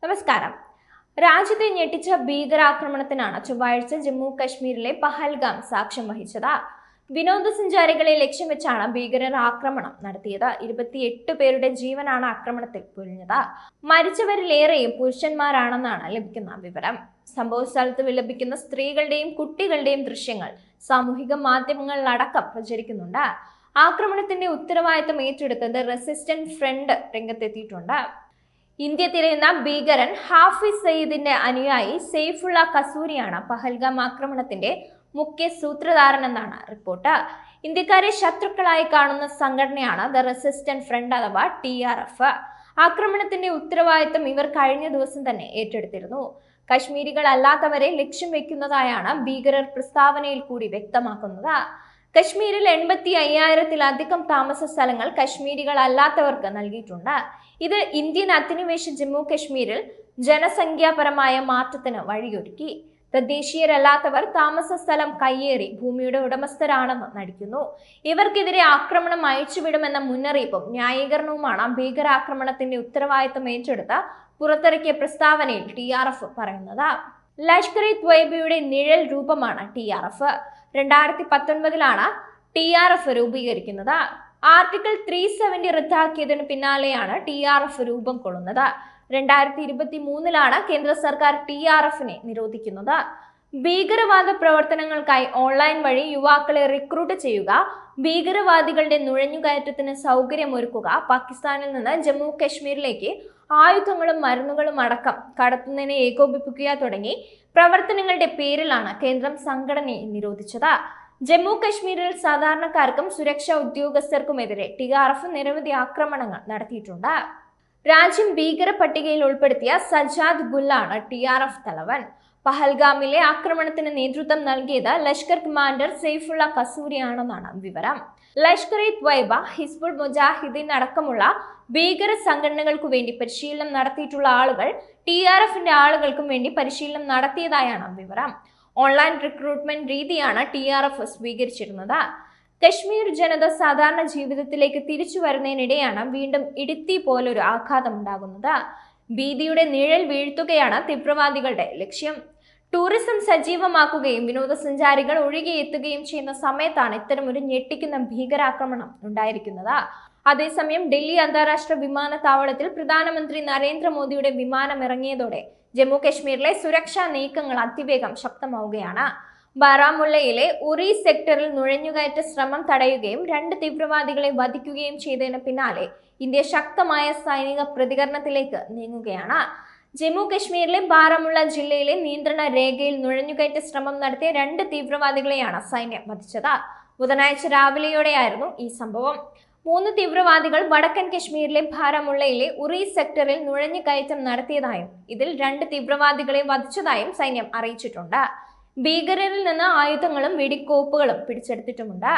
നമസ്കാരം. രാജ്യത്തെ ഞെട്ടിച്ച ഭീകരാക്രമണത്തിനാണ് ചൊവ്വാഴ്ച ജമ്മു കശ്മീരിലെ പഹൽഗാം സാക്ഷ്യം വഹിച്ചത്. വിനോദസഞ്ചാരികളെ ലക്ഷ്യം വെച്ചാണ് ഭീകരർ ആക്രമണം നടത്തിയത്. 28 പേരുടെ ജീവനാണ് ആക്രമണത്തിൽ പൊലിഞ്ഞത്. മരിച്ചവരിലേറെയും പുരുഷന്മാരാണെന്നാണ് ലഭിക്കുന്ന വിവരം. സംഭവ സ്ഥലത്ത് വിലപിക്കുന്ന സ്ത്രീകളുടെയും കുട്ടികളുടെയും ദൃശ്യങ്ങൾ സാമൂഹിക മാധ്യമങ്ങളിലടക്കം പ്രചരിക്കുന്നുണ്ട്. ആക്രമണത്തിന്റെ ഉത്തരവാദിത്തം ഏറ്റെടുത്തത് റെസിസ്റ്റന്റ് ഫ്രണ്ട് രംഗത്തെത്തിയിട്ടുണ്ട്. ഇന്ത്യ തിരയുന്ന ഭീകരൻ ഹാഫിസ് സയ്യിദിന്റെ അനുയായി സെയ്ഫുള്ള കസൂരിയാണ് പഹൽഗാം ആക്രമണത്തിന്റെ മുഖ്യ സൂത്രധാരനെന്നാണ് റിപ്പോർട്ട്. ഇന്ത്യക്കാരെ ശത്രുക്കളായി കാണുന്ന സംഘടനയാണ് ദ റെസിസ്റ്റന്റ് ഫ്രണ്ട് അഥവാ TRF. ആക്രമണത്തിന്റെ ഉത്തരവാദിത്തം ഇവർ കഴിഞ്ഞ ദിവസം തന്നെ ഏറ്റെടുത്തിരുന്നു. കശ്മീരികൾ അല്ലാത്തവരെ ലക്ഷ്യം വെക്കുന്നതായാണ് ഭീകരർ പ്രസ്താവനയിൽ കൂടി വ്യക്തമാക്കുന്നത്. കശ്മീരിൽ 85,000-ത്തിലധികം താമസ സ്ഥലങ്ങൾ കശ്മീരികൾ അല്ലാത്തവർക്ക് നൽകിയിട്ടുണ്ട്. ഇത് ഇന്ത്യൻ അധിനിവേശ ജമ്മു കശ്മീരിൽ ജനസംഖ്യാപരമായ മാറ്റത്തിന് വഴിയൊരുക്കി. തദ്ദേശീയരല്ലാത്തവർ താമസ സ്ഥലം കയ്യേറി ഭൂമിയുടെ ഉടമസ്ഥരാണെന്ന് നടിക്കുന്നു. ഇവർക്കെതിരെ ആക്രമണം അയച്ചുവിടുമെന്ന മുന്നറിയിപ്പും ന്യായീകരണവുമാണ് ഭീകരാക്രമണത്തിന്റെ ഉത്തരവാദിത്തം ഏറ്റെടുത്ത പുറത്തിറക്കിയ പ്രസ്താവനയിൽ TRF പറയുന്നത്. ലഷ്കർ-ഇ-ത്വയ്ബയുടെ നിഴൽ രൂപമാണ് TRF. 2019-ലാണ് TRF രൂപീകരിക്കുന്നത്. ആർട്ടിക്കിൾ 370 റദ്ദാക്കിയതിനു പിന്നാലെയാണ് TRF രൂപം കൊള്ളുന്നത്. 2023-ലാണ് കേന്ദ്ര സർക്കാർ TRF-നെ നിരോധിക്കുന്നത്. ഭീകരവാദ പ്രവർത്തനങ്ങൾക്കായി ഓൺലൈൻ വഴി യുവാക്കളെ റിക്രൂട്ട് ചെയ്യുക, ഭീകരവാദികളുടെ നുഴഞ്ഞുകയറ്റത്തിന് സൗകര്യമൊരുക്കുക, പാകിസ്ഥാനിൽ നിന്ന് ജമ്മു കശ്മീരിലേക്ക് ആയുധങ്ങളും മരുന്നുകളും അടക്കം കടത്തുന്നതിനെ ഏകോപിപ്പിക്കുക തുടങ്ങി പ്രവർത്തനങ്ങളുടെ പേരിലാണ് കേന്ദ്രം സംഘടനയെ നിരോധിച്ചത്. ജമ്മു കശ്മീരിൽ സാധാരണക്കാർക്കും സുരക്ഷാ ഉദ്യോഗസ്ഥർക്കുമെതിരെ TRF നിരവധി ആക്രമണങ്ങൾ നടത്തിയിട്ടുണ്ട്. രാജ്യം ഭീകര പട്ടികയിൽ ഉൾപ്പെടുത്തിയ സജാദ് ഗുല്ലാണ് TRF തലവൻ. പഹൽഗാമിലെ ആക്രമണത്തിന് നേതൃത്വം നൽകിയത് ലഷ്കർ കമാൻഡർ സെയ്ഫുള്ള കസൂരിയാണെന്നാണ് വിവരം. ലഷ്കർ-ഇ-ത്വയ്ബ, ഹിസ്ബുൾ മുജാഹിദ്ദീൻ അടക്കമുള്ള ഭീകര സംഘടനകൾക്കു വേണ്ടി പരിശീലനം നടത്തിയിട്ടുള്ള ആളുകൾ TRF-ന്റെ ആളുകൾക്കും വേണ്ടി പരിശീലനം നടത്തിയതായാണ് വിവരം. ഓൺലൈൻ റിക്രൂട്ട്മെന്റ് രീതിയാണ് TRF സ്വീകരിച്ചിരുന്നത്. കശ്മീർ ജനത സാധാരണ ജീവിതത്തിലേക്ക് തിരിച്ചു വരുന്നതിനിടെയാണ് വീണ്ടും ഇടുത്തി പോലൊരു ആഘാതം ഉണ്ടാകുന്നത്. ഭീതിയുടെ നിഴൽ വീഴ്ത്തുകയാണ് തീവ്രവാദികളുടെ ലക്ഷ്യം. ടൂറിസം സജീവമാക്കുകയും വിനോദസഞ്ചാരികൾ ഒഴുകിയെത്തുകയും ചെയ്യുന്ന സമയത്താണ് ഇത്തരമൊരു ഞെട്ടിക്കുന്ന ഭീകരാക്രമണം ഉണ്ടായിരിക്കുന്നത്. അതേസമയം ഡൽഹി അന്താരാഷ്ട്ര വിമാനത്താവളത്തിൽ പ്രധാനമന്ത്രി നരേന്ദ്രമോദിയുടെ വിമാനം ഇറങ്ങിയതോടെ ജമ്മു കശ്മീരിലെ സുരക്ഷാ നീക്കങ്ങൾ അതിവേഗം ശക്തമാവുകയാണ്. ബാരാമുള്ളയിലെ ഉറി സെക്ടറിൽ നുഴഞ്ഞുകയറ്റ ശ്രമം തടയുകയും 2 തീവ്രവാദികളെ വധിക്കുകയും ചെയ്തതിന് പിന്നാലെ ഇന്ത്യ ശക്തമായ സൈനിക പ്രതികരണത്തിലേക്ക് നീങ്ങുകയാണ്. ജമ്മു കശ്മീരിലെ ബാരാമുള്ള ജില്ലയിലെ നിയന്ത്രണ രേഖയിൽ നുഴഞ്ഞുകയറ്റ ശ്രമം നടത്തിയ 2 തീവ്രവാദികളെയാണ് സൈന്യം വധിച്ചത്. ബുധനാഴ്ച രാവിലെയോടെയായിരുന്നു ഈ സംഭവം. 3 തീവ്രവാദികൾ വടക്കൻ കശ്മീരിലെ ബാരാമുള്ളയിലെ ഉറി സെക്ടറിൽ നുഴഞ്ഞുകയറ്റം നടത്തിയതായും ഇതിൽ 2 തീവ്രവാദികളെ വധിച്ചതായും സൈന്യം അറിയിച്ചിട്ടുണ്ട്. ഭീകരരിൽ നിന്ന് ആയുധങ്ങളും വെടിക്കോപ്പുകളും പിടിച്ചെടുത്തിട്ടുമുണ്ട്.